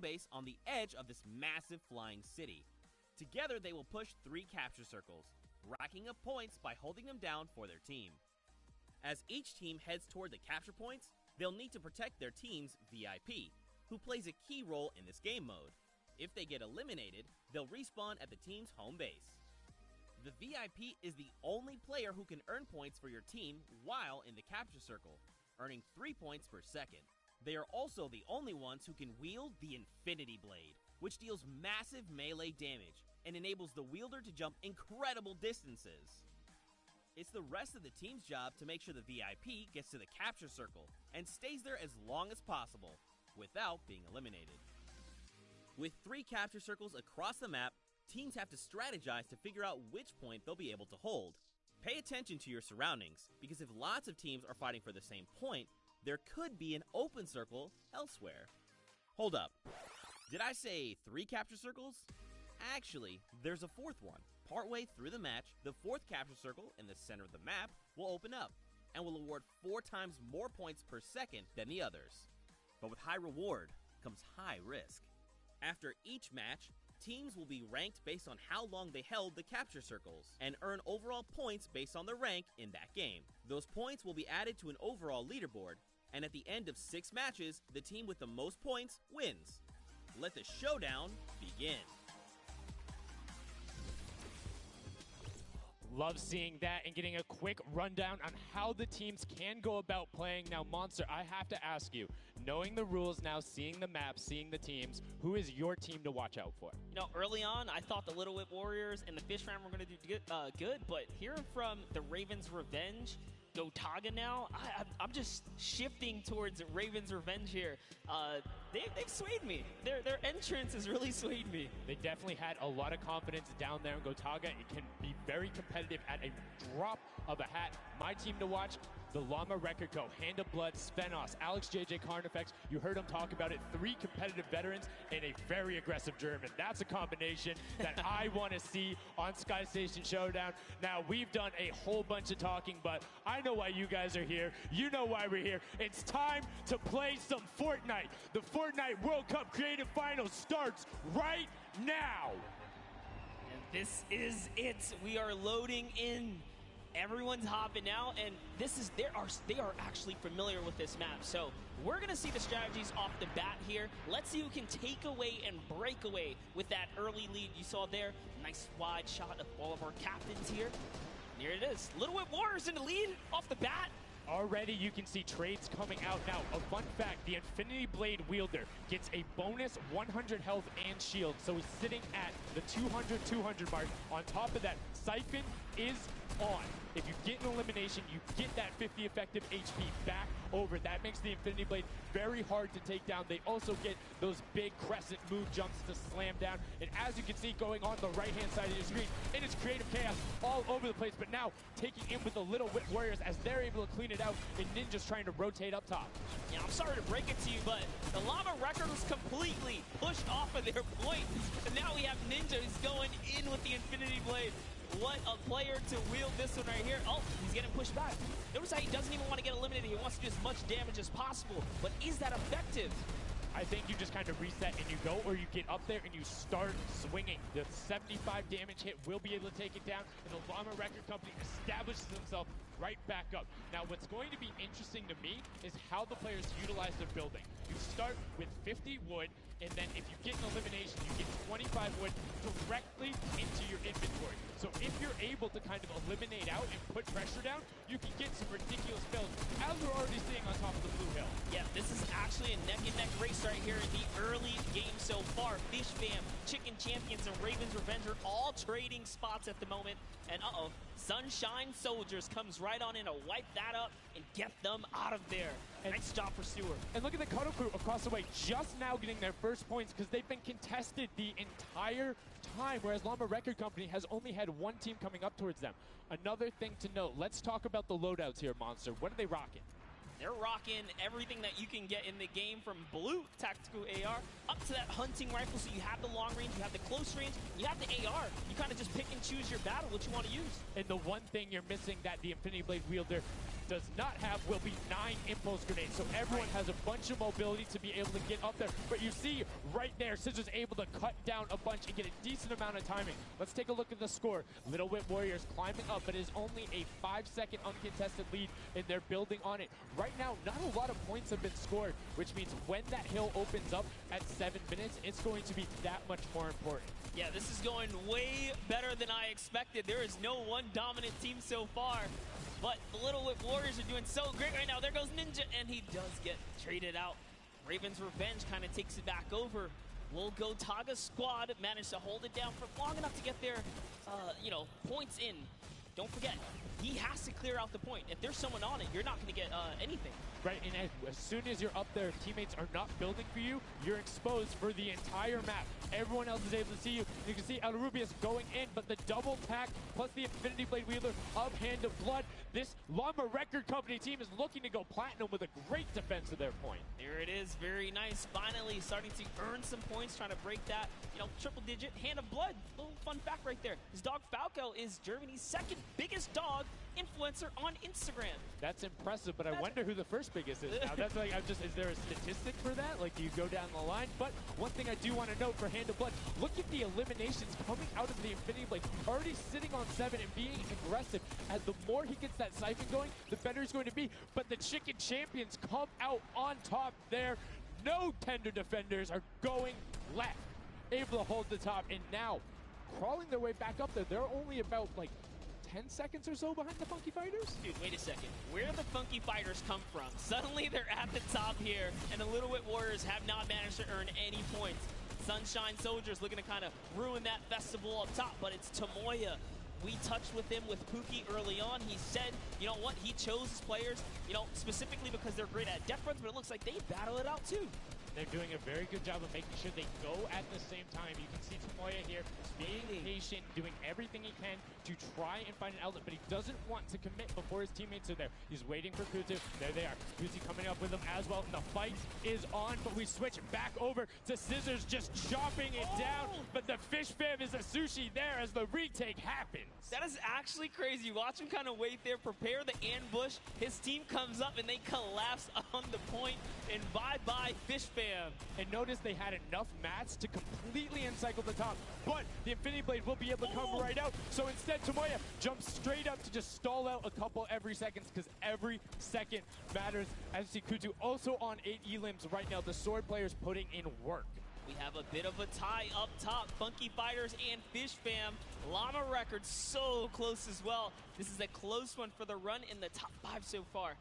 home base on the edge of this massive flying city. Together, they will push 3 capture circles, racking up points by holding them down for their team. As each team heads toward the capture points, they'll need to protect their team's VIP, who plays a key role in this game mode. If they get eliminated, they'll respawn at the team's home base. The VIP is the only player who can earn points for your team while in the capture circle, earning 3 points per second. They are also the only ones who can wield the Infinity Blade, which deals massive melee damage and enables the wielder to jump incredible distances. It's the rest of the team's job to make sure the VIP gets to the capture circle and stays there as long as possible without being eliminated. With 3 capture circles across the map, teams have to strategize to figure out which point they'll be able to hold. Pay attention to your surroundings, because if lots of teams are fighting for the same point, there could be an open circle elsewhere. Hold up. Did I say 3 capture circles? Actually, there's a 4th one. Partway through the match, the 4th capture circle in the center of the map will open up and will award 4 times more points per second than the others. But with high reward comes high risk. After each match, teams will be ranked based on how long they held the capture circles and earn overall points based on their rank in that game. Those points will be added to an overall leaderboard, and at the end of 6 matches, the team with the most points wins. Let the showdown begin. Love seeing that and getting a quick rundown on how the teams can go about playing. Now, Monster, I have to ask you, knowing the rules now, seeing the map, seeing the teams, who is your team to watch out for? You know, early on, I thought the Little Whip Warriors and the Fish Fam were going to do good, but hearing from the Ravens Revenge, Gotaga now, I'm just shifting towards Ravens Revenge here. They've swayed me. Their entrance has really swayed me. They definitely had a lot of confidence down there in Gotaga. It can be very competitive at a drop of a hat. My team to watch, the Llama Record Co., Hand of Blood, Svenos, Alex JJ Carnifex. You heard him talk about it. 3 competitive veterans and a very aggressive German. That's a combination that I want to see on Sky Station Showdown. Now, we've done a whole bunch of talking, but I know why you guys are here. You know why we're here. It's time to play some Fortnite. The Fortnite World Cup Creative Finals starts right now. And this is it. We are loading in. Everyone's hopping out, and they are actually familiar with this map. So we're going to see the strategies off the bat here. Let's see who can take away and break away with that early lead you saw there. Nice wide shot of all of our captains here. And here it is. Little Whip Warriors in the lead off the bat. Already you can see trades coming out now. A fun fact, the Infinity Blade wielder gets a bonus 100 health and shield, so he's sitting at the 200 mark. On top of that, Siphon is on. If you get an elimination, you get that 50 effective HP back over. That makes the Infinity Blade very hard to take down. They also get those big crescent move jumps to slam down. And as you can see going on the right-hand side of your screen, it is creative chaos all over the place. But now taking in with the Little Whip Warriors as they're able to clean it out, and Ninja's trying to rotate up top. Yeah, I'm sorry to break it to you, but the Llama Record was completely pushed off of their point. And now we have Ninja who's going in with the Infinity Blade. What a player to wield this one right here. Oh, he's getting pushed back. Notice how he doesn't even want to get eliminated. He wants to do as much damage as possible. But is that effective? I think you just kind of reset and you go, or you get up there and you start swinging. The 75 damage hit will be able to take it down, and the Llama Record Company establishes themselves right back up. Now, what's going to be interesting to me is how the players utilize their building. You start with 50 wood, and then if you get an elimination, you get 25 wood directly into your inventory. So if you're able to kind of eliminate out and put pressure down, you can get some ridiculous builds, as we're already seeing on top of the Blue Hill. Yeah, this is actually a neck-and-neck race right here in the early game so far. Fish Fam, Chicken Champions, and Ravens Revenge are all trading spots at the moment. And Sunshine Soldiers comes right on in to wipe that up and get them out of there. And nice job for Stewart. And look at the Cuddle Crew across the way, just now getting their first points because they've been contested the entire time, whereas Llama Record Company has only had one team coming up towards them. Another thing to note, let's talk about the loadouts here, Monster. What are they rocking? They're rocking everything that you can get in the game, from blue tactical AR up to that hunting rifle. So you have the long range, you have the close range, you have the AR. You kind of just pick and choose your battle, what you want to use. And the one thing you're missing that the Infinity Blade wielder does not have will be 9 impulse grenades. So everyone has a bunch of mobility to be able to get up there. But you see right there, Scissors able to cut down a bunch and get a decent amount of timing. Let's take a look at the score. Little Whip Warriors climbing up, but it is only a 5-second uncontested lead, and they're building on it. Right now, not a lot of points have been scored, which means when that hill opens up at 7 minutes, it's going to be that much more important. Yeah, this is going way better than I expected. There is no one dominant team so far, but the Little Whip Warriors are doing so great right now. There goes Ninja, and he does get traded out. Raven's Revenge kind of takes it back over. Will Go Taga squad managed to hold it down for long enough to get their, points in. Don't forget, he has to clear out the point. If there's someone on it, you're not going to get anything. Right, and as soon as you're up there, teammates are not building for you, you're exposed for the entire map. Everyone else is able to see you. You can see El Rubius going in, but the double tack plus the Infinity Blade wielder of Hand of Blood. This Llama Record Company team is looking to go platinum with a great defense of their point. There it is, very nice. Finally starting to earn some points, trying to break that, triple digit. Hand of Blood, little fun fact right there. His dog Falco is Germany's second biggest dog influencer on Instagram. That's impressive, but I wonder who the first biggest is now. That's like, is there a statistic for that? Like, do you go down the line? But one thing I do want to note for Hand of Blood, look at the eliminations coming out of the Infinity Blade. Already sitting on 7 and being aggressive. And the more he gets that siphon going, the better he's going to be. But the Chicken Champions come out on top there. No tender defenders are going left. Able to hold the top, and now crawling their way back up there. They're only about like 10 seconds or so behind the Funky Fighters? Dude, wait a second. Where do the Funky Fighters come from? Suddenly they're at the top here, and the Little Whip Warriors have not managed to earn any points. Sunshine Soldiers looking to kind of ruin that festival up top, but it's Tomoya. We touched with him with Pookie early on. He said, you know what, he chose his players, specifically because they're great at death runs, but it looks like they battle it out too. They're doing a very good job of making sure they go at the same time. You can see Tomoya here being patient, doing everything he can to try and find an outlet, but he doesn't want to commit before his teammates are there. He's waiting for Kutu. There they are. Kutu coming up with him as well, and the fight is on, but we switch back over to Scissors just chopping it down, but the Fish Fam is a sushi there as the retake happens. That is actually crazy. Watch him kind of wait there, prepare the ambush. His team comes up, and they collapse on the point, and bye-bye Fish Fam. And notice they had enough mats to completely encircle the top, but the Infinity Blade will be able to come right out. So instead, Tomoya jumps straight up to just stall out a couple every seconds, because every second matters. As you see Kutu also on 8 elims right now. The sword players putting in work. We have a bit of a tie up top. Funky Fighters and Fish Fam. Llama Records so close as well. This is a close one for the run in the top 5 so far.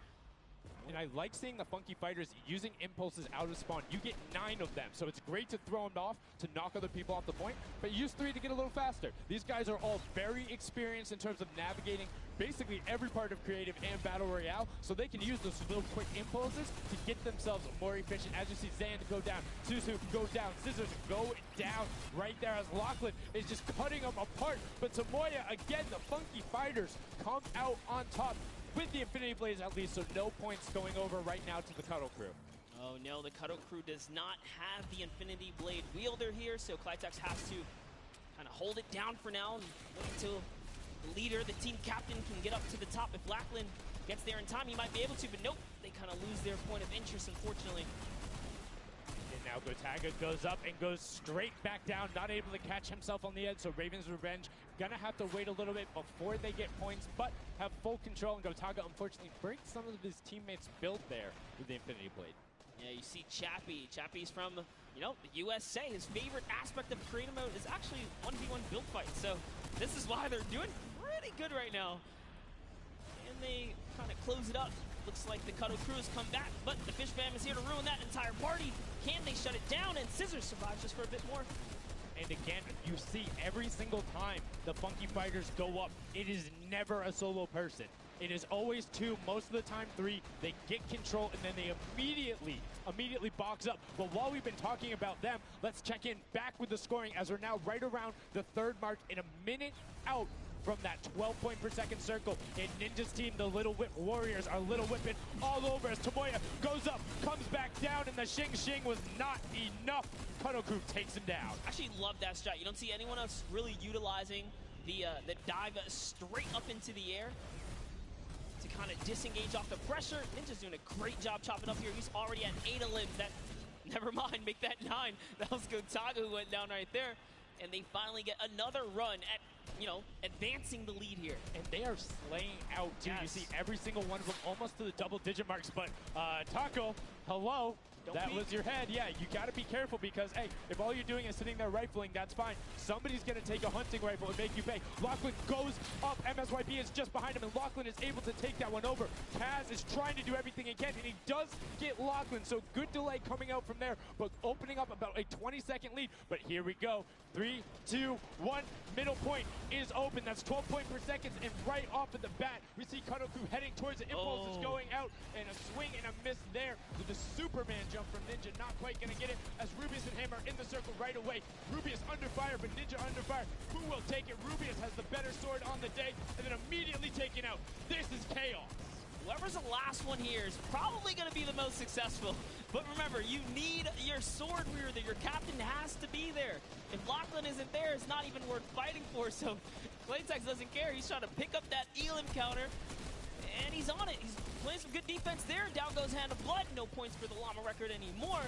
And I like seeing the Funky Fighters using impulses out of spawn. You get 9 of them, so it's great to throw them off to knock other people off the point, but use 3 to get a little faster. These guys are all very experienced in terms of navigating basically every part of creative and battle royale, so they can use those little quick impulses to get themselves more efficient. As you see Zan go down, Susu go down, Scissors go down right there as Lachlan is just cutting them apart. But Tomoya, again, the Funky Fighters come out on top with the Infinity Blades at least, so no points going over right now to the Cuddle Crew. Oh no, the Cuddle Crew does not have the Infinity Blade wielder here, so Clitex has to kind of hold it down for now and look until the leader, the team captain, can get up to the top. If Lachlan gets there in time, he might be able to, but nope, they kind of lose their point of interest, unfortunately. And now Gotaga goes up and goes straight back down, not able to catch himself on the edge, so Raven's Revenge gonna have to wait a little bit before they get points, but have full control, and Gotaga unfortunately breaks some of his teammates' build there with the Infinity Blade. Yeah, you see Chappie. Chappie's from, the USA. His favorite aspect of creative mode is actually 1v1 build fights, so this is why they're doing pretty good right now. And they kind of close it up. Looks like the Cuddle Crew has come back, but the Fish Fam is here to ruin that entire party. Can they shut it down? And Scissors survives just for a bit more. And again, you see every single time the Funky Fighters go up, it is never a solo person. It is always 2, most of the time 3. They get control, and then they immediately box up. But while we've been talking about them, let's check in back with the scoring as we're now right around the 3rd mark and a minute out from that 12 point per second circle. And Ninja's team, the Little Whip Warriors, are Little Whipping all over as Tomoya goes up, comes back down, and the Shing Shing was not enough. Cuddle Crew takes him down. Actually love that shot. You don't see anyone else really utilizing the dive straight up into the air. to kind of disengage off the pressure. Ninja's doing a great job chopping up here. He's already at 8 of limbs. That, never mind, make that 9. That was Gotaga who went down right there. And they finally get another run at, you know, advancing the lead here. And they are slaying out, too. Yes. You see every single one of them almost to the double-digit marks. But Taco, hello. That was your head. Yeah, you got to be careful because, hey, if all you're doing is sitting there rifling, that's fine. Somebody's going to take a hunting rifle and make you pay. Lachlan goes up. MSYP is just behind him, and Lachlan is able to take that one over. Kaz is trying to do everything he can, and he does get Lachlan, so good delay coming out from there, but opening up about a 20-second lead. But here we go. 3, 2, 1. Middle point is open. That's 12 points per second, and right off of the bat, we see Kanoku heading towards it. Impulse is going out, and a swing and a miss there with the Superman jump from Ninja. Not quite going to get it as Rubius and Hammer in the circle right away. Rubius under fire, but Ninja under fire. Who will take it? Rubius has the better sword on the day, and then immediately taken out. This is chaos. Whoever's the last one here is probably going to be the most successful. But remember, you need your sword wielder. Your captain has to be there. If Lachlan isn't there, it's not even worth fighting for. So Claytex doesn't care. He's trying to pick up that Elam counter. And he's on it. He's playing some good defense there. Down goes Hand of Blood. No points for the Llama record anymore.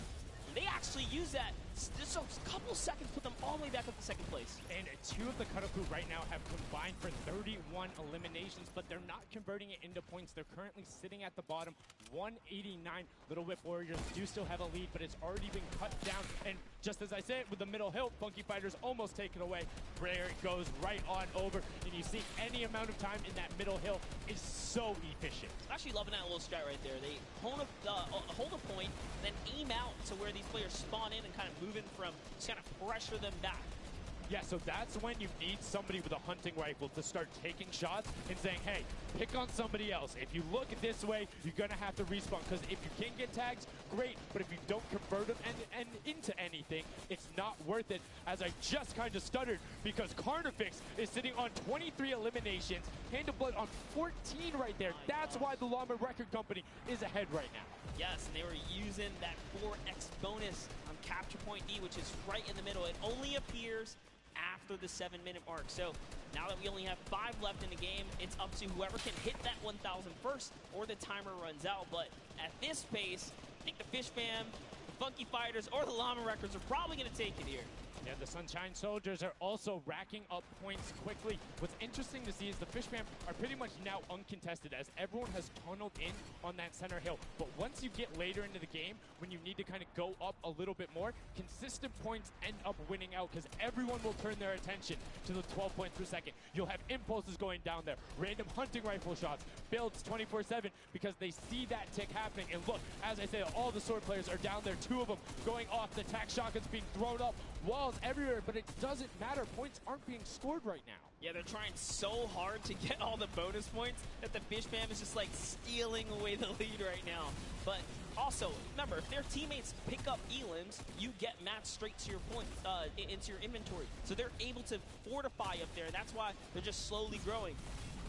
They actually use that. Just a couple seconds put them all the way back up to second place. And 2 of the Kanoku right now have combined for 31 eliminations, but they're not converting it into points. They're currently sitting at the bottom, 189. Little Whip Warriors do still have a lead, but it's already been cut down. And just as I said, with the middle hill, Funky Fighters almost taken away. There it goes right on over. And you see any amount of time in that middle hill is so efficient. I'm actually loving that little strat right there. They hold a point, then aim out to where these players spawn in and kind of move in from, just kind of pressure them back. Yeah, so that's when you need somebody with a hunting rifle to start taking shots and saying, hey, pick on somebody else. If you look this way, you're going to have to respawn, because if you can get tags, great, but if you don't convert them and into anything, it's not worth it, as I just kind of stuttered, because Carnifex is sitting on 23 eliminations, Hand of Blood on 14 right there. That's why the Llama Record Company is ahead right now. Yes, and they were using that 4x bonus on Capture Point D, which is right in the middle. It only appears after the 7-minute mark. So now that we only have 5 left in the game, it's up to whoever can hit that 1,000 first or the timer runs out. But at this pace, I think the Fish Fam, the Funky Fighters, or the Llama Records are probably going to take it here. Yeah, the Sunshine Soldiers are also racking up points quickly. What's interesting to see is the Fish Fam are pretty much now uncontested, as everyone has tunneled in on that center hill. But once you get later into the game, when you need to kind of go up a little bit more, consistent points end up winning out, because everyone will turn their attention to the 12 points per second. You'll have impulses going down there, random hunting rifle shots, builds 24/7, because they see that tick happening. And look, as I say, all the sword players are down there, 2 of them going off, the tac shotguns being thrown up, walls everywhere, but it doesn't matter. Points aren't being scored right now. Yeah, they're trying so hard to get all the bonus points that the Fish Fam is just like stealing away the lead right now. But also, remember, if their teammates pick up elims, you get matched straight to your points, into your inventory. So they're able to fortify up there. That's why they're just slowly growing.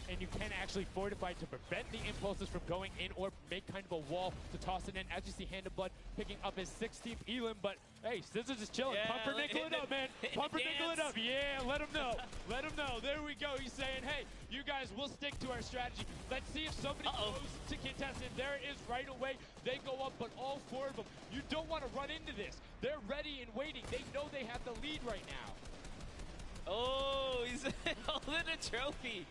And you can actually fortify to prevent the impulses from going in, or make kind of a wall to toss it in. As you see, Hand of Blood picking up his 16th elim, but hey, Scissors is chilling. Yeah, Pumpernickel it up, man. Pumpernickel it up. Yeah, let him know. Let him know. There we go. He's saying, hey, you guys, we'll stick to our strategy. Let's see if somebody goes to contest it. There it is right away. They go up, but all 4 of them. You don't want to run into this. They're ready and waiting. They know they have the lead right now. Oh, he's holding a trophy.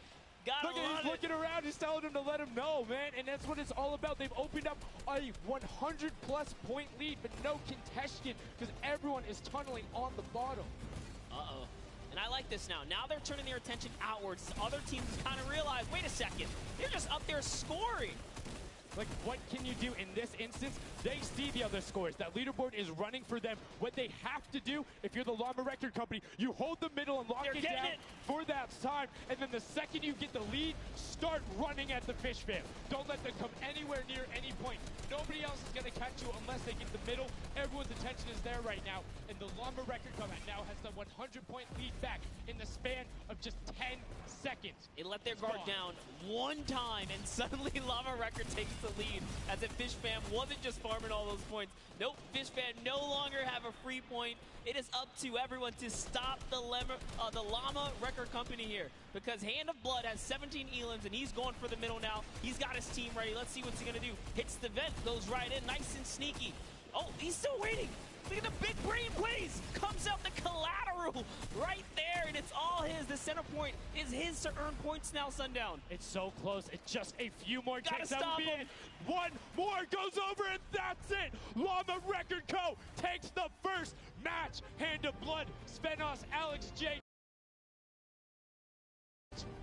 Look at he's looking around, he's telling him to let him know, man, and that's what it's all about. They've opened up a 100-plus point lead, but no contention, because everyone is tunneling on the bottom. Uh-oh. And I like this now. Now they're turning their attention outwards. Other teams kind of realize, wait a second, they're just up there scoring. Like, what can you do in this instance? They see the other scores. That leaderboard is running for them. What they have to do, if you're the Llama Record Company, you hold the middle and lock it down for that time. And then the second you get the lead, start running at the Fish Fam. Don't let them come anywhere near any point. Nobody else is going to catch you unless they get the middle. Everyone's attention is there right now. And the Llama Record Company now has the 100-point lead back in the span of just 10 seconds. They let their guard down one time, and suddenly Llama Record takes to lead, as if Fish Fam wasn't just farming all those points. Nope, Fish Fam no longer have a free point. It is up to everyone to stop the Llama Record Company here, because Hand of Blood has 17 elims, and he's going for the middle now. He's got his team ready. Let's see what's he going to do. Hits the vent, goes right in, nice and sneaky. Oh, he's still waiting. Look at the big brain plays. Comes out the collateral right there, and it's all his. The center point is his to earn points now, Sundown. It's so close. It's just a few more Gotta kicks. That stop would be him. it. One more goes over, and that's it. Llama Record Co. takes the first match. Hand of Blood, Svenos, Alex J.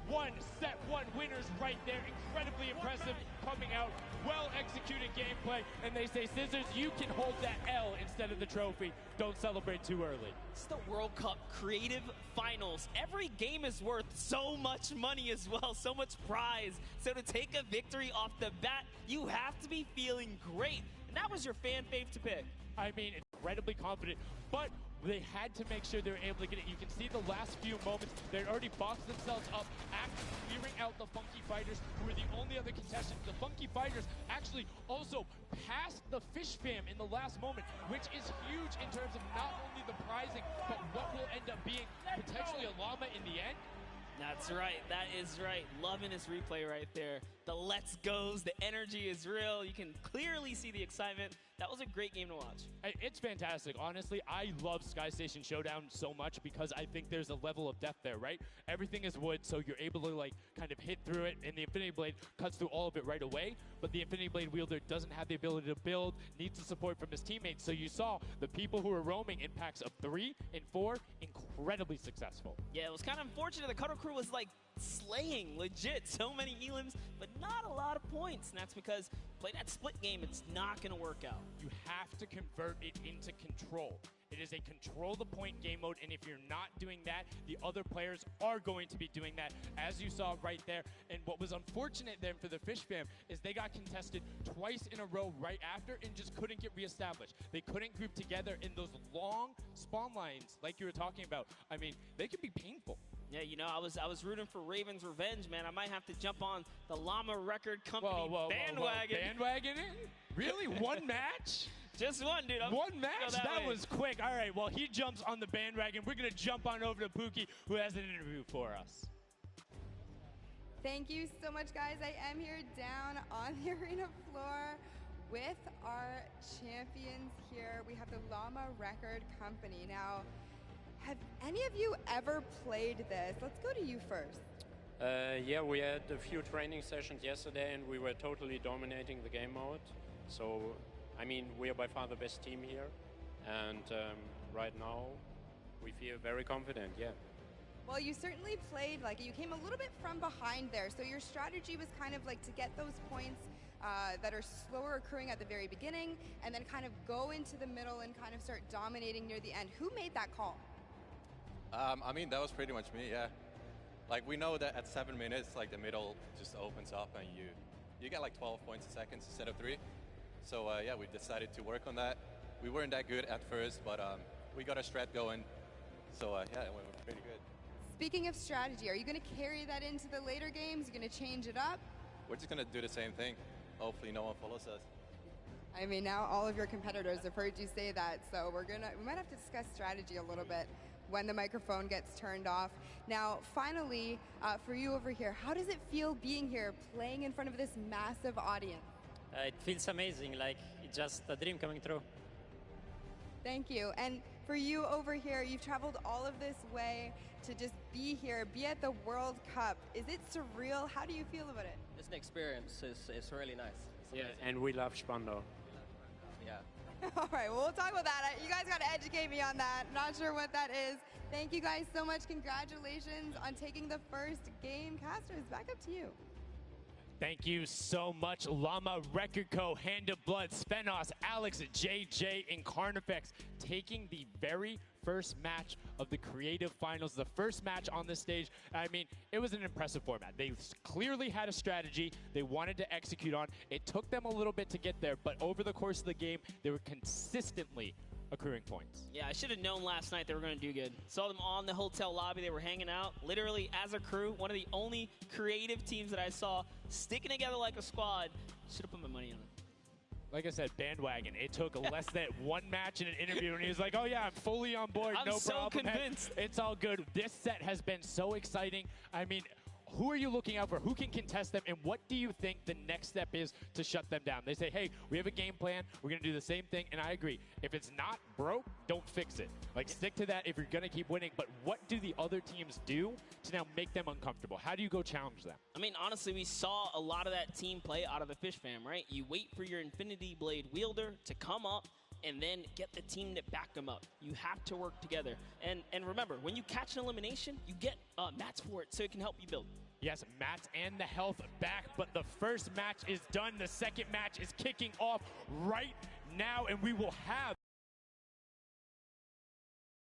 One set one winners right there. Incredibly impressive coming out. Well executed gameplay. And they say, Scissors, you can hold that L instead of the trophy. Don't celebrate too early. It's the World Cup Creative Finals. Every game is worth so much money as well, so much prize. So to take a victory off the bat, you have to be feeling great. And that was your fan fave to pick. I mean, incredibly confident, but they had to make sure they were able to get it. You can see the last few moments, they'd already boxed themselves up after clearing out the Funky Fighters, who were the only other contestants. The Funky Fighters actually also passed the Fish Fam in the last moment, which is huge in terms of not only the prizing, but what will end up being potentially a llama in the end. That's right. That is right. Loving this replay right there. The let's goes, the energy is real. You can clearly see the excitement. That was a great game to watch. It's fantastic. Honestly, I love Sky Station Showdown so much because I think there's a level of depth there, right? Everything is wood, so you're able to like kind of hit through it, and the Infinity Blade cuts through all of it right away. But the Infinity Blade wielder doesn't have the ability to build, needs the support from his teammates. So you saw the people who were roaming in packs of 3 and 4, incredibly successful. Yeah, it was kind of unfortunate. The Cutter Crew was like slaying, legit. So many elims, but not a lot of points. And that's because play that split game, it's not going to work out. You have to convert it into control. It is a control the point game mode, and if you're not doing that, the other players are going to be doing that, as you saw right there. And what was unfortunate then for the Fish Fam is they got contested twice in a row right after and just couldn't get reestablished. They couldn't group together in those long spawn lines like you were talking about. I mean, they could be painful. Yeah, you know, I was rooting for Raven's Revenge, man. I might have to jump on the Llama Record Company bandwagon. Bandwagon it? Really? One match? Just one, dude. One match? That was quick. All right, well, he jumps on the bandwagon. We're going to jump on over to Pookie, who has an interview for us. Thank you so much, guys. I am here down on the arena floor with our champions here. We have the Llama Record Company. Now, have any of you ever played this? Let's go to you first. Yeah, we had a few training sessions yesterday, and we were totally dominating the game mode. So, I mean, we are by far the best team here, and right now we feel very confident, yeah. Well, you certainly played, like, you came a little bit from behind there, so your strategy was kind of like to get those points that are slower occurring at the very beginning, and then kind of go into the middle and kind of start dominating near the end. Who made that call? I mean, that was pretty much me, yeah. Like, we know that at 7 minutes, like, the middle just opens up and you get like 12 points a second instead of 3. So, yeah, we decided to work on that. We weren't that good at first, but we got a strat going. So, yeah, it went pretty good. Speaking of strategy, are you going to carry that into the later games? You're going to change it up? We're just going to do the same thing. Hopefully no one follows us. I mean, now all of your competitors have heard you say that, so we might have to discuss strategy a little bit when the microphone gets turned off. Now, finally, for you over here, how does it feel being here, playing in front of this massive audience? It feels amazing, like it's just a dream coming true. Thank you. And for you over here, you've traveled all of this way to just be here, be at the World Cup. Is it surreal? How do you feel about it? It's an experience. It's really nice. Yeah, and we love Spandau. Yeah. All right, well, we'll talk about that. You guys got to educate me on that. Not sure what that is. Thank you guys so much. Congratulations on taking the first game. Casters, back up to you. Thank you so much, Llama Record Co., Hand of Blood, Svenos, Alex, JJ, and Carnifex taking the very first match of the Creative Finals, the first match on this stage. I mean, it was an impressive format. They clearly had a strategy they wanted to execute on. It took them a little bit to get there, but over the course of the game, they were consistently accruing points. Yeah, I should have known last night they were going to do good. Saw them on the hotel lobby. They were hanging out, literally as a crew. One of the only creative teams that I saw sticking together like a squad. Should have put my money on them. Like I said, bandwagon. It took less than one match in an interview, and he was like, oh, yeah, I'm fully on board. I'm no so problem. convinced. Hey, it's all good. This set has been so exciting. I mean, who are you looking out for? Who can contest them? And what do you think the next step is to shut them down? They say, hey, we have a game plan. We're going to do the same thing. And I agree. If it's not broke, don't fix it. Like, stick to that if you're going to keep winning. But what do the other teams do to now make them uncomfortable? How do you go challenge them? I mean, honestly, we saw a lot of that team play out of the Fish Fam, right? You wait for your Infinity Blade wielder to come up and then get the team to back them up. You have to work together. And remember, when you catch an elimination, you get mats for it so it can help you build. Yes, mats and the health back, but the first match is done. The second match is kicking off right now, and we will have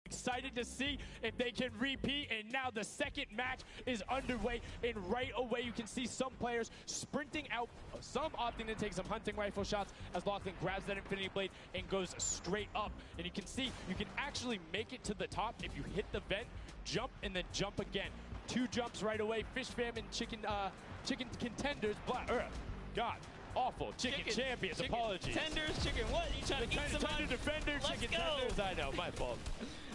excited to see if they can repeat, and now the second match is underway, and right away you can see some players sprinting out, some opting to take some hunting rifle shots as Lachlan grabs that Infinity Blade and goes straight up. And you can see you can actually make it to the top if you hit the vent, jump, and then jump again. 2 jumps right away. Fish Fam and chicken contenders, God, awful. Chicken champions, apologies. Tenders, chicken what? You trying to eat some Tender defender, Let's chicken go. tenders. I know, my fault.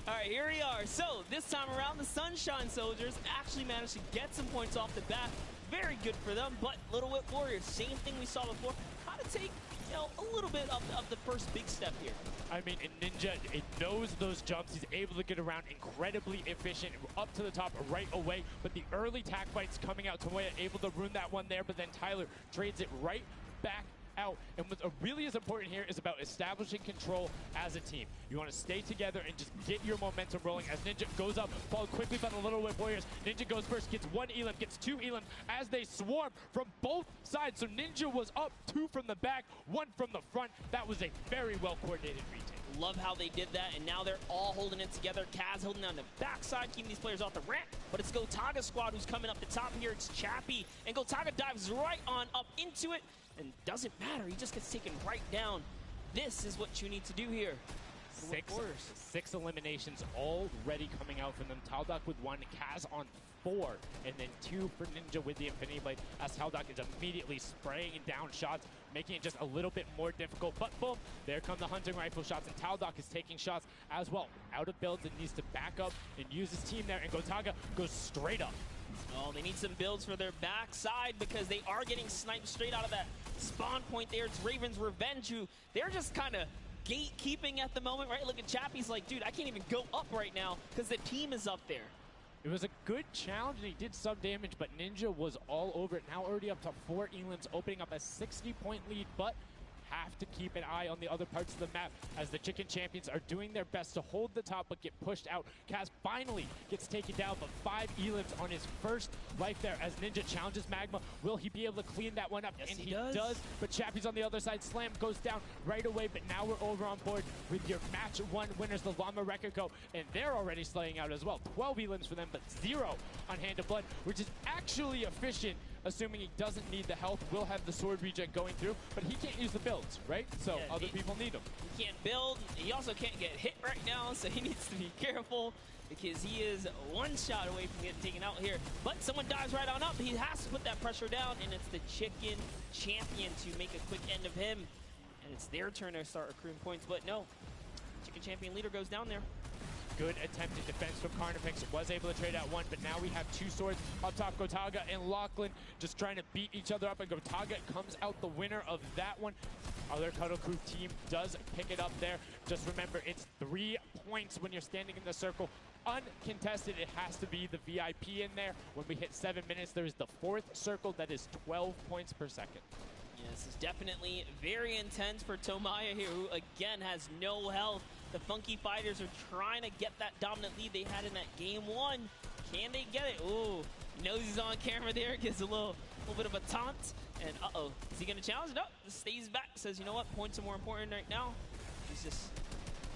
All right, here we are. So this time around, the Sunshine Soldiers actually managed to get some points off the bat. Very good for them, but Little Whip Warriors, same thing we saw before. How to take, a little bit of the first big step here. I mean, Ninja, it knows those jumps. He's able to get around incredibly efficient, up to the top right away. But the early tack fights coming out, Tomoya able to ruin that one there, but then Tyler trades it right back out. And what really is important here is about establishing control as a team. You want to stay together and just get your momentum rolling as Ninja goes up, followed quickly by the Little Whip Warriors. Ninja goes first, gets 1 elim, gets 2 elim as they swarm from both sides. So Ninja was up 2 from the back, 1 from the front. That was a very well coordinated retake. Love how they did that, and now they're all holding it together. Kaz holding down the backside, keeping these players off the ramp. But it's Gotaga's squad who's coming up the top here. It's Chappie, and Gotaga dives right on up into it, and doesn't matter. He just gets taken right down. This is what you need to do here. 6 eliminations already coming out from them. Taldock with 1, Kaz on 4, and then 2 for Ninja with the Infinity Blade, as Taldock is immediately spraying down shots, making it just a little bit more difficult. But boom, there come the hunting rifle shots, and Taldock is taking shots as well. Out of builds and needs to back up and use his team there, and Gotaga goes straight up. Oh, they need some builds for their backside because they are getting sniped straight out of that spawn point there. It's Raven's Revenge, who they're just kind of gatekeeping at the moment, right? Look at Chappie's like, dude, I can't even go up right now because the team is up there. It was a good challenge, and he did some damage, but Ninja was all over it. Now already up to 4 elims, opening up a 60-point lead, but have to keep an eye on the other parts of the map as the Chicken Champions are doing their best to hold the top but get pushed out. Kaz finally gets taken down, but 5 elims on his first life there as Ninja challenges Magma. Will he be able to clean that one up? Yes, and he does. But Chappie's on the other side. Slam goes down right away, but now we're over on board with your match 1 winners, the Llama Rekiko, and they're already slaying out as well. 12 elims for them, but 0 on Hand of Blood, which is actually efficient. Assuming he doesn't need the health, will have the sword regen going through, but he can't use the builds, right? So yeah, other people need him. He can't build. He also can't get hit right now, so he needs to be careful because he is 1 shot away from getting taken out here. But someone dives right on up. He has to put that pressure down, and it's the Chicken Champion to make a quick end of him. And it's their turn to start accruing points, but no. Chicken Champion leader goes down there. Good attempted defense from Carnifex, was able to trade out 1, but now we have 2 swords up top. Gotaga and Lachlan just trying to beat each other up, and Gotaga comes out the winner of that one. Other Cuddle Crew team does pick it up there. Just remember, it's 3 points when you're standing in the circle. Uncontested, it has to be the VIP in there. When we hit 7 minutes, there is the 4th circle that is 12 points per second. Yeah, this is definitely very intense for Tomaya here, who again has no health. The Funky Fighters are trying to get that dominant lead they had in that game 1. Can they get it? Ooh, knows he's on camera there, gives a little bit of a taunt. And uh-oh, is he gonna challenge? No, stays back, says, you know what, points are more important right now. He's just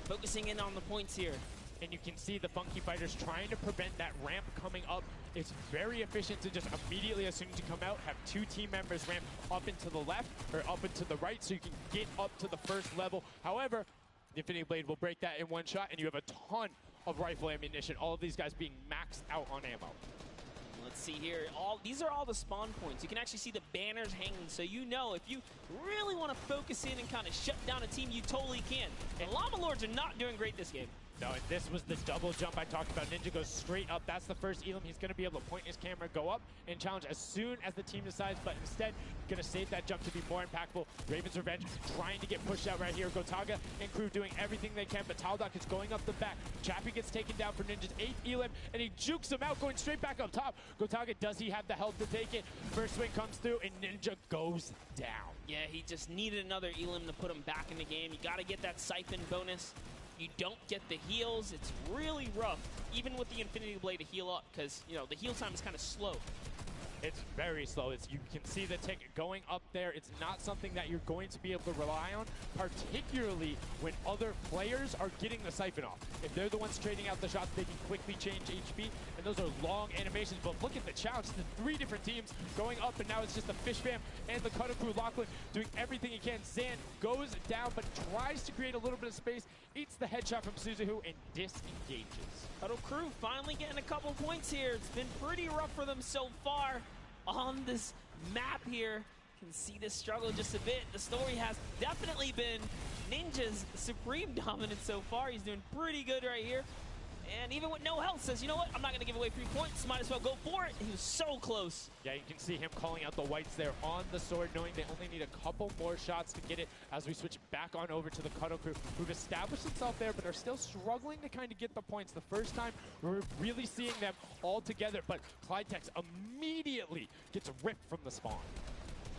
focusing in on the points here. And you can see the Funky Fighters trying to prevent that ramp coming up. It's very efficient to just immediately, as soon as you come out, have 2 team members ramp up into the left or up into the right so you can get up to the first level. However, The Infinity Blade will break that in one shot, and you have a ton of rifle ammunition. All of these guys being maxed out on ammo. Let's see here. These are all the spawn points. You can actually see the banners hanging, so you know if you really want to focus in and kind of shut down a team, you totally can. The Llama Lords are not doing great this game. No, and this was the double jump I talked about. Ninja goes straight up. That's the first Elam. He's going to be able to point his camera, go up, and challenge as soon as the team decides, but instead, going to save that jump to be more impactful. Raven's Revenge trying to get pushed out right here. Gotaga and crew doing everything they can, but Taldock is going up the back. Chappie gets taken down for Ninja's 8th Elam, and he jukes him out, going straight back up top. Gotaga, does he have the health to take it? First swing comes through, and Ninja goes down. Yeah, he just needed another Elam to put him back in the game. You got to get that siphon bonus. You don't get the heals. It's really rough, even with the Infinity Blade to heal up, because, you know, the heal time is kind of slow. It's very slow. You can see the tick going up there. It's not something that you're going to be able to rely on, particularly when other players are getting the siphon off. If they're the ones trading out the shots, they can quickly change HP, and those are long animations. But look at the challenge. The 3 different teams going up, and now it's just the Fish Fam and the Cutter Crew. Lachlan doing everything he can. Zan goes down, but tries to create a little bit of space, eats the headshot from Suzuhu, and disengages. Cutter Crew finally getting a couple points here. It's been pretty rough for them so far on this map here. You can see this struggle just a bit. The story has definitely been Ninja's supreme dominance so far. He's doing pretty good right here. And even with no health, says, you know what, I'm not going to give away 3 points. Might as well go for it. He was so close. Yeah, you can see him calling out the whites there on the sword, knowing they only need a couple more shots to get it as we switch back on over to the Cuddle Crew, who've established themselves there, but are still struggling to kind of get the points. The first time we're really seeing them all together, but Clydetex immediately gets ripped from the spawn.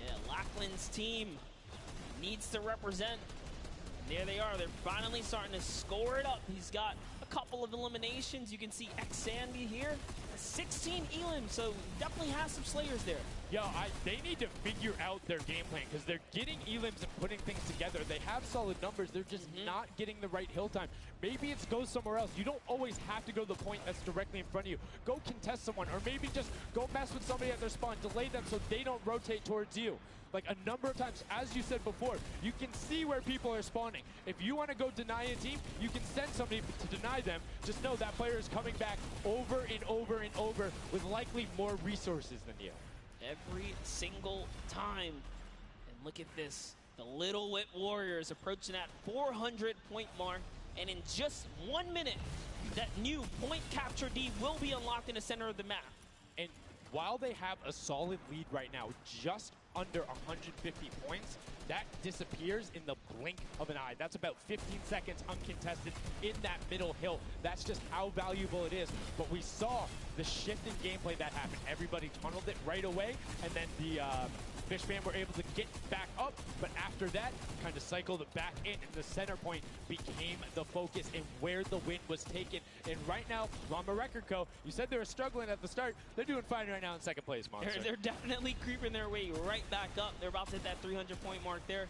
Yeah, Lachlan's team needs to represent. There they are. They're finally starting to score it up. He's got a couple of eliminations. You can see X-Sandy here. 16 Elam, so definitely has some Slayers there. Yo, they need to figure out their game plan, because they're getting Elams and putting things together. They have solid numbers. They're just not getting the right hill time. Maybe it's go somewhere else. You don't always have to go to the point that's directly in front of you. Go contest someone, or maybe just go mess with somebody at their spawn. Delay them so they don't rotate towards you. Like a number of times, as you said before, you can see where people are spawning. If you want to go deny a team, you can send somebody to deny them. Just know that player is coming back over and over and over with likely more resources than you. Every single time. And look at this. The Little Whip Warriors approaching that 400-point mark. And in just 1 minute, that new point capture D will be unlocked in the center of the map. And while they have a solid lead right now, just under 150 points, that disappears in the blink of an eye. That's about 15 seconds uncontested in that middle hill. That's just how valuable it is. But we saw the shift in gameplay that happened. Everybody tunneled it right away, and then the Fish Fam were able to get back up, but after that, kind of cycled it back in, and the center point became the focus and where the win was taken. And right now, Llama Record Co., you said they were struggling at the start. They're doing fine right now in second place, Monster. They're definitely creeping their way right back up. They're about to hit that 300-point mark there.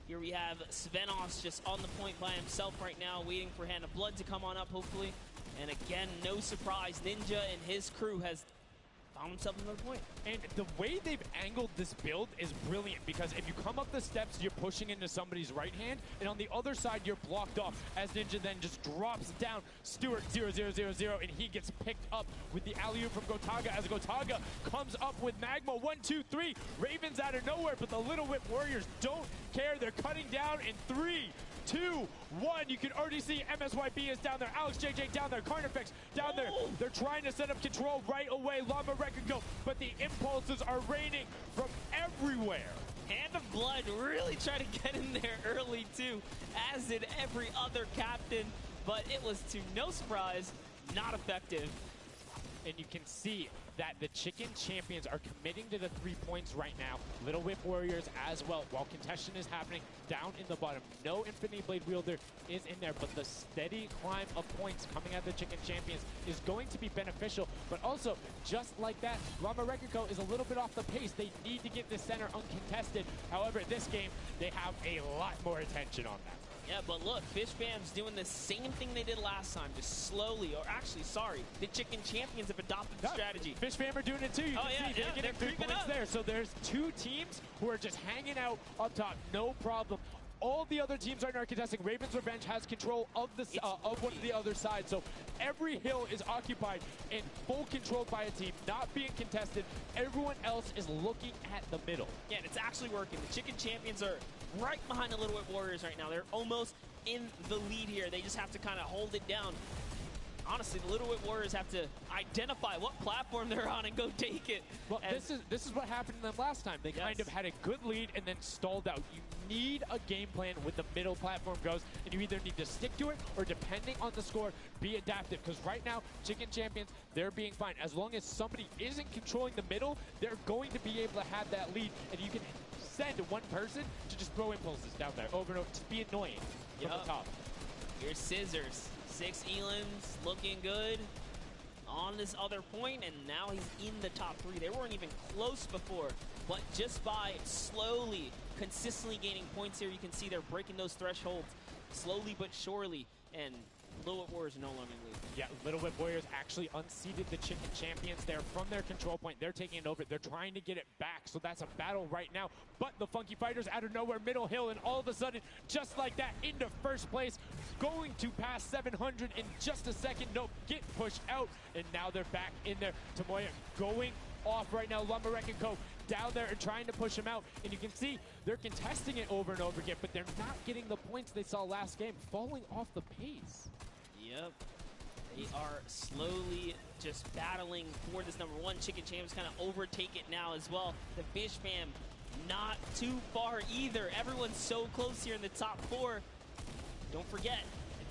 Here we have Svenos just on the point by himself right now, waiting for Hand of Blood to come on up, hopefully. And again, no surprise, Ninja and his crew has found himself another point. And the way they've angled this build is brilliant, because if you come up the steps, you're pushing into somebody's right hand, and on the other side, you're blocked off, as Ninja then just drops down Stewart 0-0-0-0, and he gets picked up with the alley-oop from Gotaga, as Gotaga comes up with Magma 1, 2, 3. Ravens out of nowhere, but the Little Whip Warriors don't care. They're cutting down in 3, 2, 1. You can already see MSYB is down there. Alex JJ down there. Carnifex down there. They're trying to set up control right away. Llama Record Go, but the impulses are raining from everywhere. Hand of Blood really tried to get in there early too, as did every other captain, but it was to no surprise, not effective. And you can see that the Chicken Champions are committing to the 3 points right now. Little Whip Warriors as well. While contention is happening down in the bottom, no Infinity Blade Wielder is in there, but the steady climb of points coming at the Chicken Champions is going to be beneficial. But also, just like that, Llama Record Co. is a little bit off the pace. They need to get the center uncontested. However, this game, they have a lot more attention on that. Yeah, but look, Fish Fam's doing the same thing they did last time, just slowly, or actually, sorry, the Chicken Champions have adopted the strategy. Fish Fam are doing it too. You can see they're getting 3 points there. So there's 2 teams who are just hanging out up top, no problem. all the other teams right now are contesting. Raven's Revenge has control of the of one of the other side, so every hill is occupied and full controlled by a team, not being contested. Everyone else is looking at the middle. Yeah, and it's actually working. The Chicken Champions are right behind the Little Whip Warriors right now. They're almost in the lead here. They just have to kind of hold it down. Honestly, the Little Whip Warriors have to identify what platform they're on and go take it. Well, this is what happened to them last time. They kind of had a good lead and then stalled out. You need a game plan when the middle platform goes, and you either need to stick to it or, depending on the score, be adaptive. Because right now, Chicken Champions, they're being fine. As long as somebody isn't controlling the middle, they're going to be able to have that lead, and you can send one person to just throw impulses down there over and over. Just be annoying from the top. Here's Scissors. 6 Elans looking good on this other point, and now he's in the top 3. They weren't even close before, but just by slowly, consistently gaining points here, you can see they're breaking those thresholds slowly but surely, and Little Whip Warriors are no longer in the lead. Yeah, Little Whip Warriors actually unseated the Chicken Champions there from their control point. They're taking it over. They're trying to get it back, so that's a battle right now. But the Funky Fighters out of nowhere, middle hill, and all of a sudden, just like that, into first place, going to pass 700 in just a second. Nope, get pushed out, and now they're back in there. Tomoya going off right now. Lumberwreck and Co. down there and trying to push him out, and you can see they're contesting it over and over again, but they're not getting the points they saw last game, falling off the pace. Yep. They are slowly just battling for this number 1. Chicken Champs kind of overtake it now as well. The Fish Fam not too far either. Everyone's so close here in the top 4. Don't forget,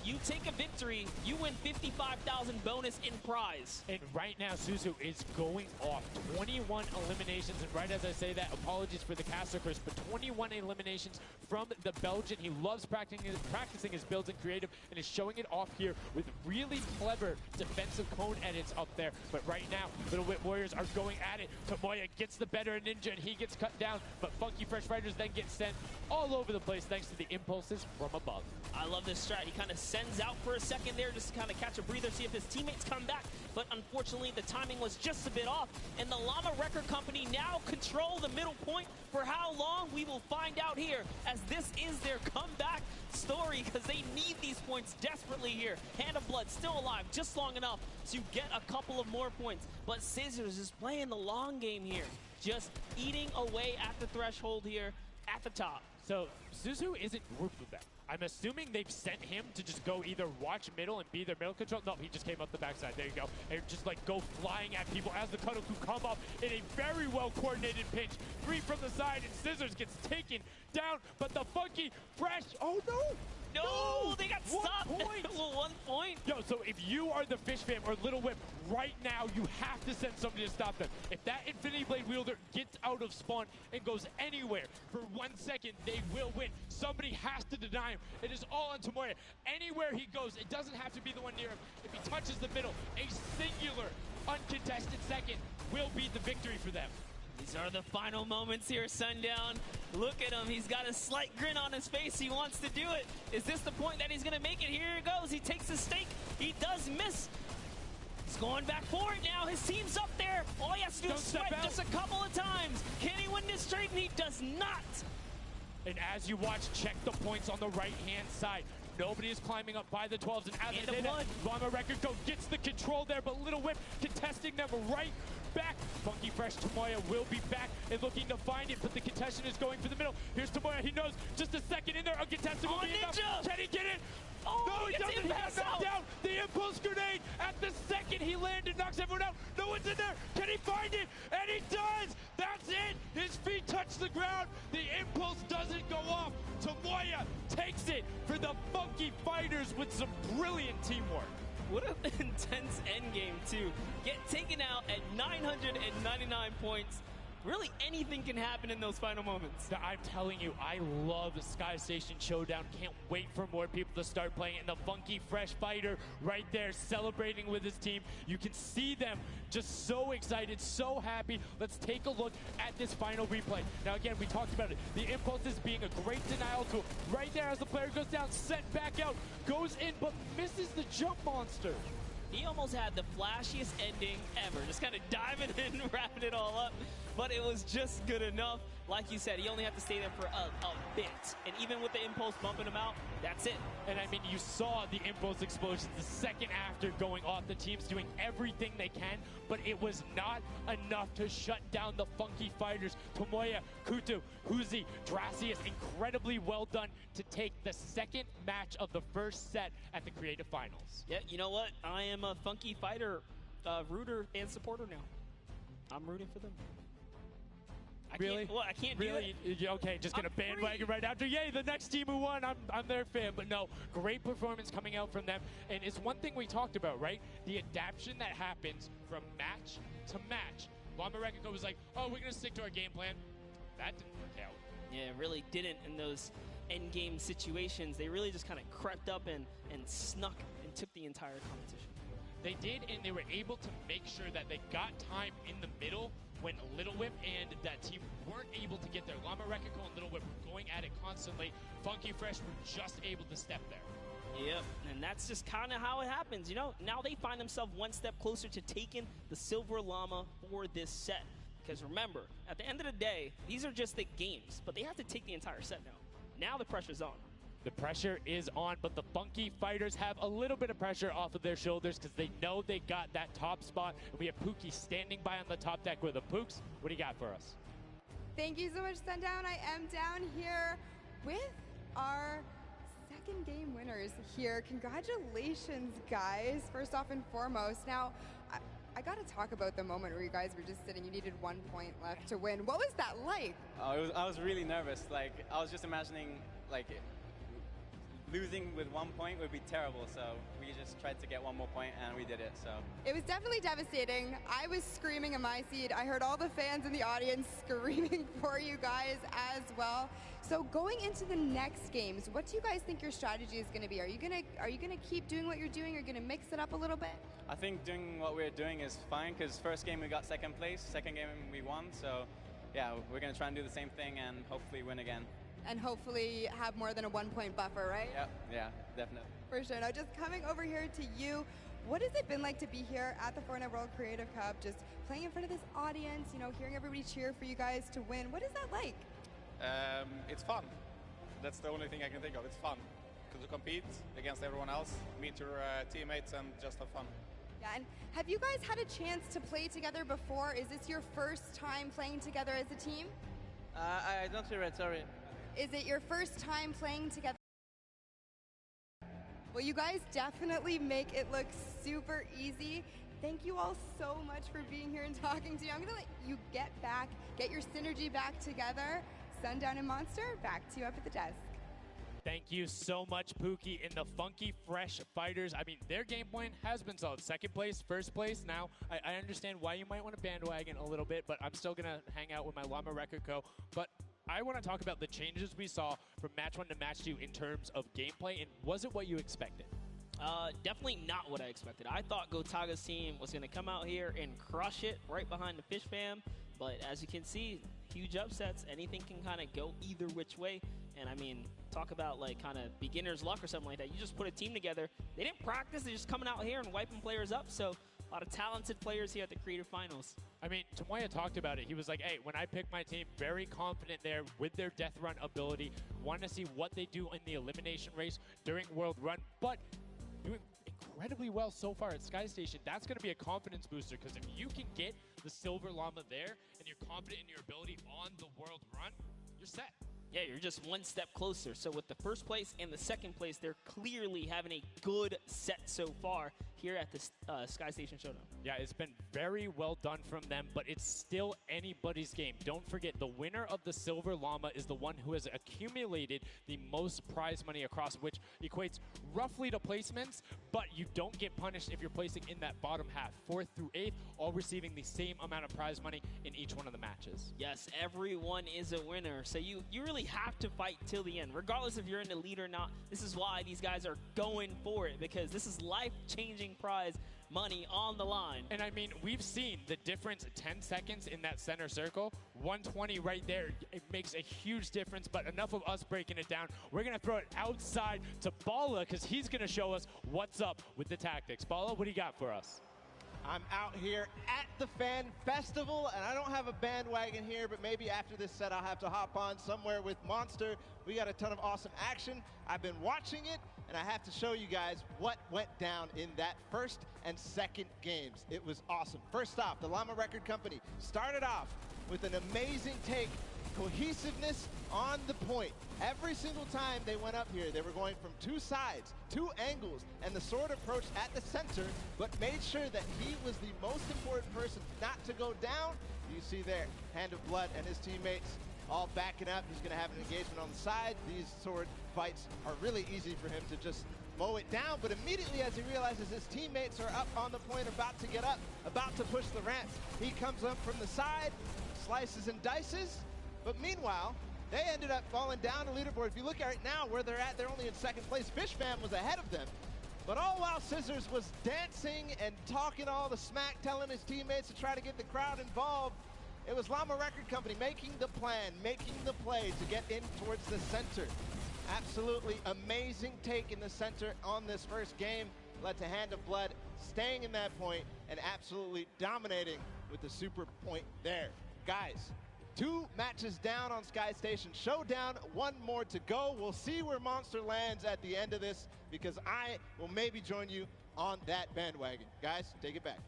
if you take a victory, you win 55,000 bonus in prize. And right now, Suzu is going off. 21 eliminations, and right as I say that, apologies for the caster, Chris, but 21 eliminations from the Belgian. He loves practicing his builds and creative, and is showing it off here with really clever defensive cone edits up there. But right now, Little Whip Warriors are going at it. Tomoya gets the better Ninja, and he gets cut down, but Funky Fresh Fighters then get sent all over the place thanks to the impulses from above. I love this strat. He kind of sends out for a second there just to kind of catch a breather, see if his teammates come back. But unfortunately, the timing was just a bit off. And the Llama Record Company now control the middle point. For how long, we will find out here, as this is their comeback story, because they need these points desperately here. Hand of Blood still alive just long enough to get a couple of more points. But Scissors is playing the long game here, just eating away at the threshold here at the top. So Suzu isn't grouped with them. I'm assuming they've sent him to just go either watch middle and be their middle control. No, he just came up the backside. There you go. And just like go flying at people as the Cuddle Crew come up in a very well coordinated pinch. 3 from the side, and Scissors gets taken down. But the Funky Fresh, oh no! No, they got stopped. 1 point. Well, 1 point. Yo, so if you are the Fish Fam or Little Whip, right now you have to send somebody to stop them. If that Infinity Blade wielder gets out of spawn and goes anywhere for 1 second, they will win. Somebody has to deny him. It is all on Tomoya. Anywhere he goes, it doesn't have to be the one near him. If he touches the middle, a singular, uncontested second will be the victory for them. These are the final moments here, Sundown. Look at him. He's got a slight grin on his face. He wants to do it. Is this the point that he's going to make it? Here it goes. He takes the stake. He does miss. He's going back for it now. His team's up there. All he has to do is swipe just a couple of times. Can he win this trade? And he does not. And as you watch, check the points on the right-hand side. Nobody is climbing up by the 12s. And as they did, Llama Record Co gets the control there, but Little Whip contesting them right back. Funky Fresh Tomoya will be back and looking to find it, but the contestant is going for the middle. Here's Tomoya. He knows just a second in there. Uncontested will be enough. Can he get it? Oh, no, he doesn't. He got knocked down. The impulse grenade at the second he landed knocks everyone out. No one's in there. Can he find it? And he does. That's it. His feet touch the ground. The impulse doesn't go off. Tomoya takes it for the Funky Fighters with some brilliant teamwork. What an intense endgame, too. Get taken out at 999 points. Really, anything can happen in those final moments. I'm telling you, I love the Sky Station Showdown. Can't wait for more people to start playing. And the Funky Fresh Fighter right there celebrating with his team. You can see them just so excited, so happy. Let's take a look at this final replay. Now, again, we talked about it. The impulse is being a great denial tool. Right there as the player goes down, sent back out, goes in, but misses the jump monster. He almost had the flashiest ending ever. Just kind of diving in, wrapping it all up. But it was just good enough. like you said, he only had to stay there for a bit. And even with the impulse bumping him out, that's it. And I mean, you saw the impulse explosions the second after going off. The team's doing everything they can, but it was not enough to shut down the Funky Fighters. Tomoya, Kutu, Huzi, Dracius, incredibly well done to take the second match of the first set at the Creative Finals. Yeah, you know what? I am a Funky Fighter rooter and supporter now. I'm rooting for them. Really? I can't really? do it. Okay, just gonna bandwagon right after. Yay, the next team who won, I'm their fan. But no, great performance coming out from them. And it's one thing we talked about, right? The adaptation that happens from match to match. Llama Rekiko was like, oh, we're gonna stick to our game plan. That didn't work out. Yeah, it really didn't in those end game situations. They really just kind of crept up and snuck and took the entire competition. They did, and they were able to make sure that they got time in the middle when Little Whip and that team weren't able to get there. Llama Rekiko and Little Whip were going at it constantly. Funky Fresh were just able to step there. Yep, and that's just kind of how it happens, you know? Now they find themselves one step closer to taking the Silver Llama for this set. Because remember, at the end of the day, these are just the games, but they have to take the entire set now. Now the pressure's on. The pressure is on, but the Funky Fighters have a little bit of pressure off of their shoulders because they know they got that top spot. And we have Pookie standing by on the top deck with the Pooks. What do you got for us? Thank you so much, Sundown. I am down here with our second game winners here. Congratulations, guys, first off and foremost. Now, I got to talk about the moment where you guys were just sitting. You needed 1 point left to win. What was that like? I was really nervous. Like, I was just imagining, like, losing with 1 point would be terrible, so we just tried to get 1 more point, and we did it. So it was definitely devastating. I was screaming in my seat. I heard all the fans in the audience screaming for you guys as well. So going into the next games, what do you guys think your strategy is going to be? Are you gonna keep doing what you're doing? Or are you gonna mix it up a little bit? I think doing what we're doing is fine because first game we got second place, second game we won. So yeah, we're gonna try and do the same thing and hopefully win again. And hopefully have more than a 1 point buffer, right? Yeah, definitely. For sure. Now, just coming over here to you, what has it been like to be here at the Fortnite World Creative Cup, just playing in front of this audience, you know, hearing everybody cheer for you guys to win? What is that like? It's fun. That's the only thing I can think of. It's fun to compete against everyone else, meet your teammates, and just have fun. Yeah, and have you guys had a chance to play together before? Is this your first time playing together as a team? I don't hear it, sorry. Is it your first time playing together? Well, you guys definitely make it look super easy. Thank you all so much for being here and talking to me. I'm going to let you get your synergy back together. Sundown and Monster, back to you up at the desk. Thank you so much, Pookie, and the Funky Fresh Fighters. I mean, their game plan has been solid. Second place, first place. Now, I understand why you might want to bandwagon a little bit, but I'm still going to hang out with my Llama Rekiko. But I want to talk about the changes we saw from match 1 to match 2 in terms of gameplay, and was it what you expected? Definitely not what I expected. I thought Gotaga's team was going to come out here and crush it right behind the Fish Fam, but as you can see, huge upsets. Anything can kind of go either which way, and I mean, talk about like kind of beginner's luck or something like that. You just put a team together. They didn't practice. They're just coming out here and wiping players up, so a lot of talented players here at the Creative Finals. I mean, Tomoya talked about it. He was like, hey, when I pick my team, very confident there with their Death Run ability. Want to see what they do in the elimination race during World Run, but doing incredibly well so far at Sky Station. That's going to be a confidence booster because if you can get the Silver Llama there and you're confident in your ability on the World Run, you're set. Yeah, you're just one step closer. So with the first place and the second place, they're clearly having a good set so far here at the Sky Station Showdown. Yeah, it's been very well done from them, but it's still anybody's game. Don't forget, the winner of the Silver Llama is the one who has accumulated the most prize money across, which equates roughly to placements, but you don't get punished if you're placing in that bottom half. 4th through 8th, all receiving the same amount of prize money in each one of the matches. Yes, everyone is a winner. So you really have to fight till the end, regardless if you're in the lead or not. This is why these guys are going for it, because this is life-changing prize money on the line. And I mean, we've seen the difference 10 seconds in that center circle. 120 right there. It makes a huge difference, but enough of us breaking it down. We're going to throw it outside to Bala because he's going to show us what's up with the tactics. Bala, what do you got for us? I'm out here at the Fan Festival, and I don't have a bandwagon here, but maybe after this set I'll have to hop on somewhere with Monster. We got a ton of awesome action. I've been watching it, and I have to show you guys what went down in that first and second games. It was awesome. First off, the Llama Record Company started off with an amazing take, cohesiveness on the point. Every single time they went up here, they were going from two sides, two angles, and the sword approached at the center, but made sure that he was the most important person not to go down. You see there, Hand of Blood and his teammates all backing up. He's gonna have an engagement on the side. These sword fights are really easy for him to just mow it down, but immediately as he realizes his teammates are up on the point, about to get up, about to push the ramps, he comes up from the side, slices and dices, but meanwhile, they ended up falling down the leaderboard. If you look at it now, where they're at, they're only in second place. Fishfam was ahead of them. But all while Scissors was dancing and talking all the smack, telling his teammates to try to get the crowd involved, it was Llama Record Company making the plan, making the play to get in towards the center. Absolutely amazing take in the center on this first game. Led to Hand of Blood staying in that point and absolutely dominating with the super point there. Guys, 2 matches down on Sky Station Showdown, 1 more to go. We'll see where Monster lands at the end of this, because I will maybe join you on that bandwagon. Guys, take it back.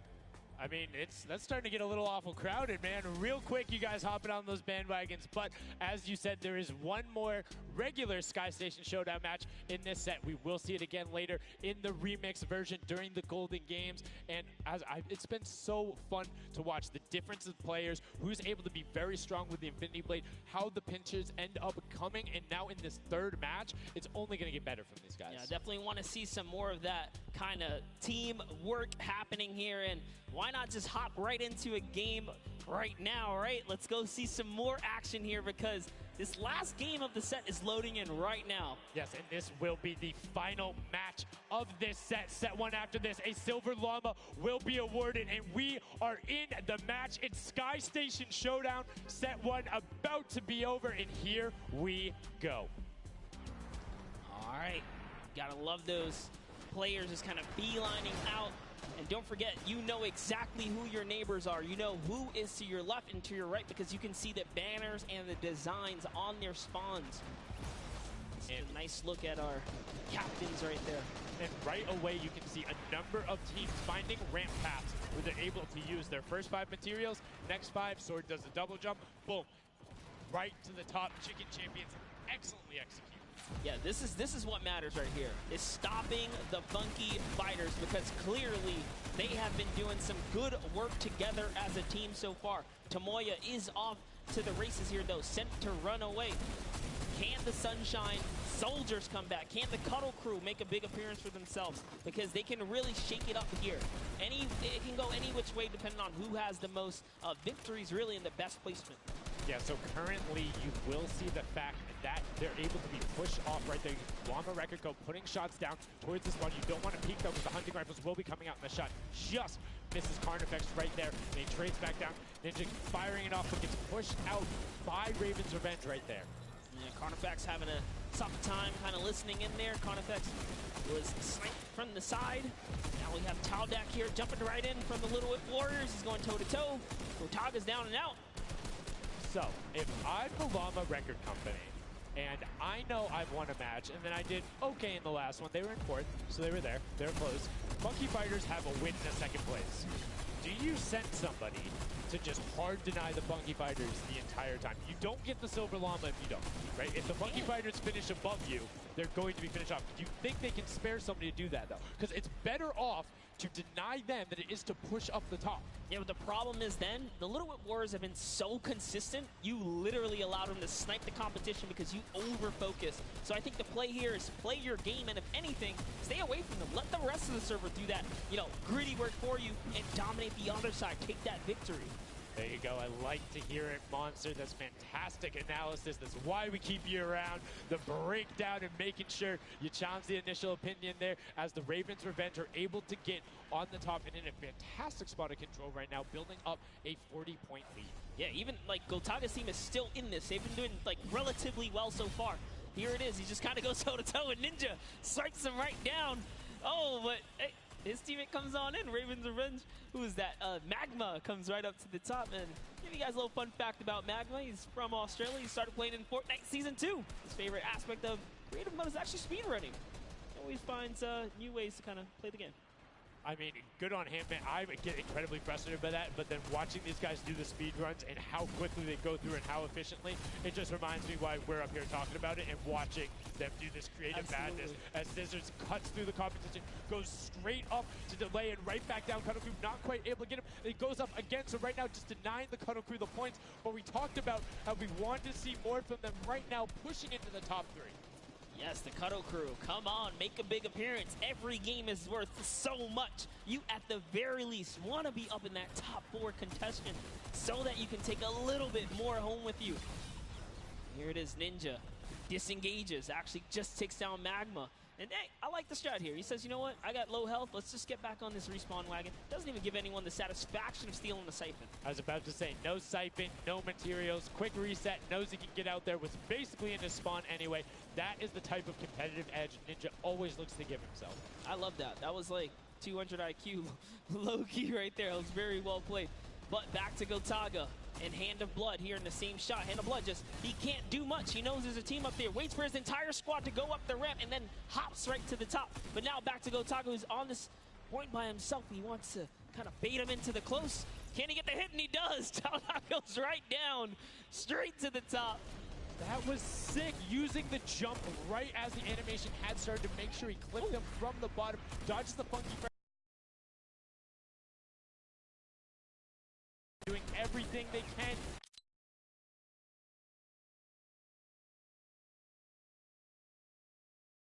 I mean, that's starting to get a little awful crowded, man. Real quick, you guys hopping on those bandwagons. But as you said, there is 1 more regular Sky Station Showdown match in this set. We will see it again later in the remix version during the Golden Games. And it's been so fun to watch the difference of players, who's able to be very strong with the Infinity Blade, how the pinches end up coming. And now in this 3rd match, it's only going to get better from these guys. Yeah, definitely want to see some more of that kind of team work happening here. And why not just hop right into a game right now, right? Let's go see some more action here, because this last game of the set is loading in right now. Yes, and this will be the final match of this set. Set 1 after this, a Silver Llama will be awarded, and we are in the match. It's Sky Station Showdown. Set 1 about to be over, and here we go. All right, gotta love those players just kind of beelining out. And don't forget, you know exactly who your neighbors are. You know who is to your left and to your right, because you can see the banners and the designs on their spawns. It's a nice look at our captains right there. And right away, you can see a number of teams finding ramp paths where they're able to use their first 5 materials. Next 5, Sword does a double jump. Boom. Right to the top. Chicken Champions excellently executed. Yeah, this is what matters right here, is stopping the funky fighters, because clearly they have been doing some good work together as a team so far. Tomoya is off to the races here, though, sent to run away. Can the Sunshine Soldiers come back? Can the Cuddle Crew make a big appearance for themselves? Because they can really shake it up here. It can go any which way depending on who has the most victories, really, in the best placement. Yeah, so currently you will see the fact that they're able to be pushed off right there. Llama Record go putting shots down towards the spawn. You don't want to peek though, because the hunting rifles will be coming out, and the shot just misses Carnifex right there. And he trades back down. Ninja firing it off, but gets pushed out by Raven's Revenge right there. Yeah, Carnifex having a tough time kind of listening in there. Carnifex was sniped from the side. Now we have Taldak here jumping right in from the Little Whip Warriors. He's going toe-to-toe. Otaga's down and out. So, if I'm the Llama Record Company, and I know I've won a match, and then I did okay in the last one, they were in 4th, so they were there, they're close. Funky Fighters have a win in a 2nd place. Do you send somebody to just hard deny the Funky Fighters the entire time? You don't get the Silver Llama if you don't, right? If the Funky Fighters finish above you, they're going to be finished off. Do you think they can spare somebody to do that, though? Because it's better off to deny them than it is to push up the top. Yeah, but the problem is then, the Little Whip Warriors have been so consistent, you literally allowed them to snipe the competition because you over-focus. So I think the play here is play your game, and if anything, stay away from them. Let the rest of the server do that, gritty work for you and dominate the other side. Take that victory. There you go. I like to hear it, Monster. That's fantastic analysis. That's why we keep you around. The breakdown and making sure you challenge the initial opinion there, as the Ravens Revenge are able to get on the top and in a fantastic spot of control right now, building up a 40-point lead. Yeah, even Gotaga's team is still in this. They've been doing relatively well so far. Here it is. He just kind of goes toe-to-toe, and Ninja strikes him right down. Oh, but his teammate comes on in. Raven's Revenge. Who is that? Magma comes right up to the top. And give you guys a little fun fact about Magma. He's from Australia. He started playing in Fortnite Season 2. His favorite aspect of creative mode is actually speedrunning. He always finds new ways to kind of play the game. I mean, good on him, man. I get incredibly frustrated by that, but then watching these guys do the speed runs and how quickly they go through and how efficiently, it just reminds me why we're up here talking about it and watching them do this creative madness as Scissors cuts through the competition, goes straight up to delay and right back down. Cuddle Crew not quite able to get him. It goes up again, so right now just denying the Cuddle Crew the points, but we talked about how we want to see more from them right now, pushing into the top 3. Yes, the Cuddle Crew, come on, make a big appearance. Every game is worth so much. You, at the very least, want to be up in that top 4 contention so that you can take a little bit more home with you. Here it is, Ninja. Disengages, actually just takes down Magma. And hey, I like the strat here. He says, you know what, I got low health, let's just get back on this respawn wagon. Doesn't even give anyone the satisfaction of stealing the Siphon. I was about to say, no Siphon, no materials, quick reset, knows he can get out there, was basically in his spawn anyway. That is the type of competitive edge Ninja always looks to give himself. I love that. That was like 200 IQ low-key right there. It was very well played. But back to Gotaga and Hand of Blood here in the same shot. Hand of Blood just, he can't do much. He knows there's a team up there. Waits for his entire squad to go up the ramp and then hops right to the top. But now back to Gotaga, who's on this point by himself. He wants to kind of bait him into the close. Can he get the hit? And he does. Talnok goes right down, straight to the top. That was sick, using the jump right as the animation had started to make sure he clipped him from the bottom, dodges the funky pressure. Doing everything they can